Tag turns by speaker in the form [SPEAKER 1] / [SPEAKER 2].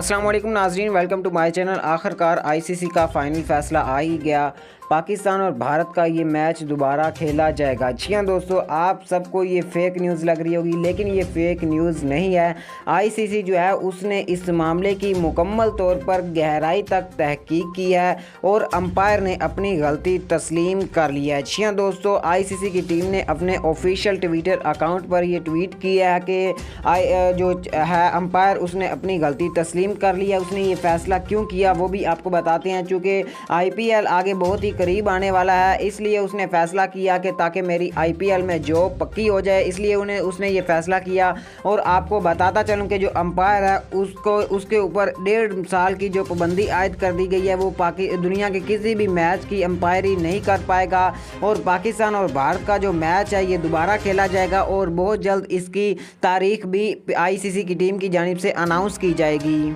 [SPEAKER 1] अस्सलाम वालेकुम नाजरीन, वेलकम टू माय चैनल। आखिरकार आईसीसी का फाइनल फैसला आ ही गया। पाकिस्तान और भारत का ये मैच दोबारा खेला जाएगा। जी हाँ दोस्तों, आप सबको ये फेक न्यूज़ लग रही होगी, लेकिन ये फेक न्यूज़ नहीं है। आईसीसी जो है उसने इस मामले की मुकम्मल तौर पर गहराई तक तहकीक की है और अंपायर ने अपनी गलती तस्लीम कर लिया है। जी हाँ दोस्तों, आईसीसी की टीम ने अपने ऑफिशियल ट्विटर अकाउंट पर ये ट्वीट किया है कि जो है अंपायर उसने अपनी गलती तस्लीम कर लिया। उसने ये फैसला क्यों किया वो भी आपको बताते हैं। चूँकि आईपीएल आगे बहुत ही करीब आने वाला है, इसलिए उसने फैसला किया कि ताकि मेरी आईपीएल में जॉब पक्की हो जाए, इसलिए उसने ये फैसला किया। और आपको बताता चलूँ कि जो अंपायर है उसके ऊपर 1.5 साल की जो पाबंदी आयद कर दी गई है। वो दुनिया के किसी भी मैच की अंपायरी नहीं कर पाएगा और पाकिस्तान और भारत का जो मैच है ये दोबारा खेला जाएगा और बहुत जल्द इसकी तारीख भी आईसीसी की टीम की जानिब से अनाउंस की जाएगी।